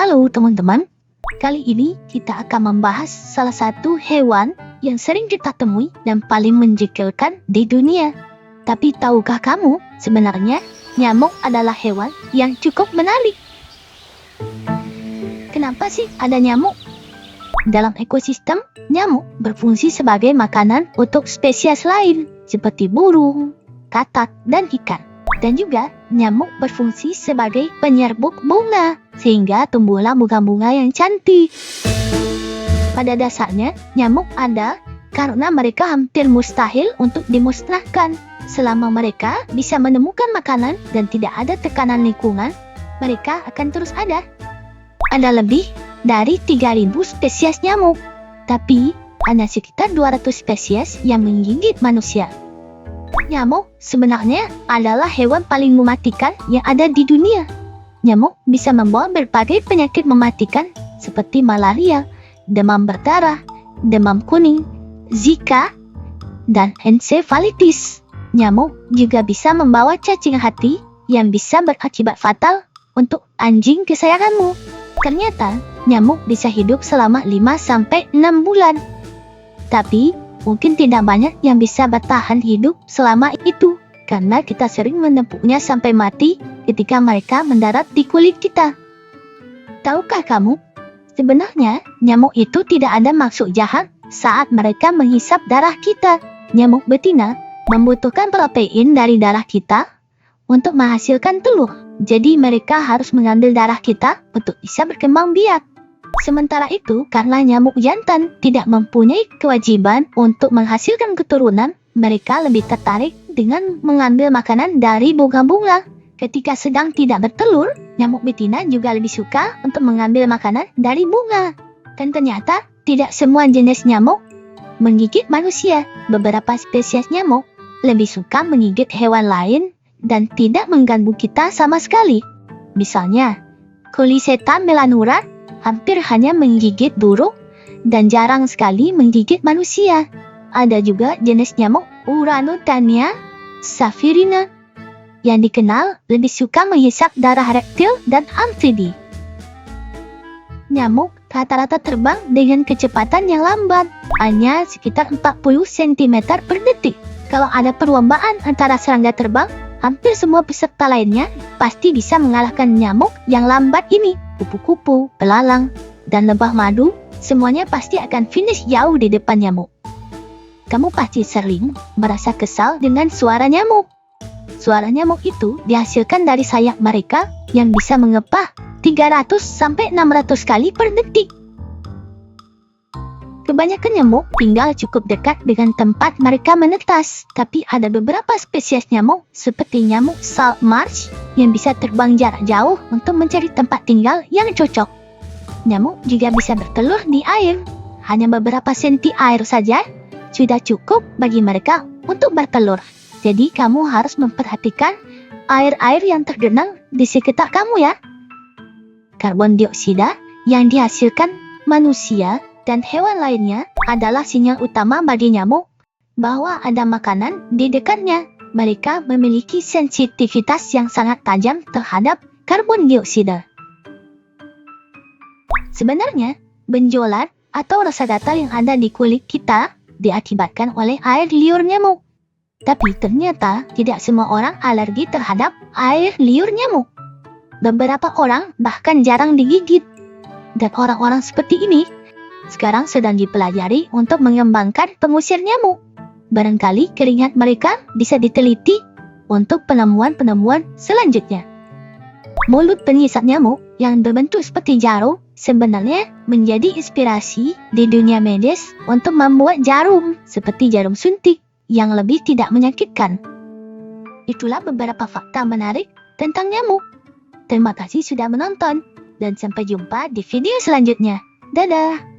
Halo teman-teman, kali ini kita akan membahas salah satu hewan yang sering kita temui dan paling menjengkelkan di dunia. Tapi tahukah kamu, sebenarnya nyamuk adalah hewan yang cukup menarik. Kenapa sih ada nyamuk? Dalam ekosistem, nyamuk berfungsi sebagai makanan untuk spesies lain, seperti burung, katak, dan ikan. Dan juga, nyamuk berfungsi sebagai penyerbuk bunga, sehingga tumbuhlah bunga-bunga yang cantik. Pada dasarnya, nyamuk ada karena mereka hampir mustahil untuk dimusnahkan. Selama mereka bisa menemukan makanan dan tidak ada tekanan lingkungan, mereka akan terus ada. Ada lebih dari 3.000 spesies nyamuk, tapi hanya sekitar 200 spesies yang menggigit manusia. Nyamuk sebenarnya adalah hewan paling mematikan yang ada di dunia. Nyamuk bisa membawa berbagai penyakit mematikan seperti malaria, demam berdarah, demam kuning, Zika, dan ensefalitis. Nyamuk juga bisa membawa cacing hati yang bisa berakibat fatal untuk anjing kesayanganmu. Ternyata, nyamuk bisa hidup selama 5-6 bulan. Tapi, mungkin tidak banyak yang bisa bertahan hidup selama itu, karena kita sering menepuknya sampai mati ketika mereka mendarat di kulit kita. Tahukah kamu, sebenarnya nyamuk itu tidak ada maksud jahat saat mereka menghisap darah kita. Nyamuk betina membutuhkan protein dari darah kita untuk menghasilkan telur. Jadi mereka harus mengambil darah kita untuk bisa berkembang biak. Sementara itu, karena nyamuk jantan tidak mempunyai kewajiban untuk menghasilkan keturunan, mereka lebih tertarik dengan mengambil makanan dari bunga-bunga. Ketika sedang tidak bertelur, nyamuk betina juga lebih suka untuk mengambil makanan dari bunga. Dan ternyata, tidak semua jenis nyamuk menggigit manusia. Beberapa spesies nyamuk lebih suka menggigit hewan lain dan tidak mengganggu kita sama sekali. Misalnya, Coliceta melanura hampir hanya menggigit burung dan jarang sekali menggigit manusia. Ada juga jenis nyamuk Uranotania sapphirina yang dikenal lebih suka menghisap darah reptil dan amfibi. Nyamuk rata-rata terbang dengan kecepatan yang lambat, hanya sekitar 40 cm per detik. Kalau ada perlombaan antara serangga terbang, hampir semua peserta lainnya pasti bisa mengalahkan nyamuk yang lambat ini. Kupu-kupu, belalang, dan lebah madu, semuanya pasti akan finish jauh di depan nyamuk. Kamu pasti sering merasa kesal dengan suara nyamuk. Suara nyamuk itu dihasilkan dari sayap mereka yang bisa mengepah 300-600 kali per detik. Kebanyakan nyamuk tinggal cukup dekat dengan tempat mereka menetas, tapi ada beberapa spesies nyamuk seperti nyamuk salt marsh yang bisa terbang jarak jauh untuk mencari tempat tinggal yang cocok. Nyamuk juga bisa bertelur di air. Hanya beberapa senti air saja sudah cukup bagi mereka untuk bertelur. Jadi kamu harus memperhatikan air-air yang tergenang di sekitar kamu ya. Karbon dioksida yang dihasilkan manusia dan hewan lainnya adalah sinyal utama bagi nyamuk bahwa ada makanan di dekatnya. Mereka memiliki sensitivitas yang sangat tajam terhadap karbon dioksida. Sebenarnya, benjolan atau rasa gatal yang ada di kulit kita diakibatkan oleh air liur nyamuk. Tapi ternyata tidak semua orang alergi terhadap air liur nyamuk. Beberapa orang bahkan jarang digigit. Dan orang-orang seperti ini sekarang sedang dipelajari untuk mengembangkan pengusir nyamuk. Barangkali keringat mereka bisa diteliti untuk penemuan-penemuan selanjutnya. Mulut pengisap nyamuk yang berbentuk seperti jarum sebenarnya menjadi inspirasi di dunia medis untuk membuat jarum seperti jarum suntik yang lebih tidak menyakitkan. Itulah beberapa fakta menarik tentang nyamuk. Terima kasih sudah menonton dan sampai jumpa di video selanjutnya. Dadah!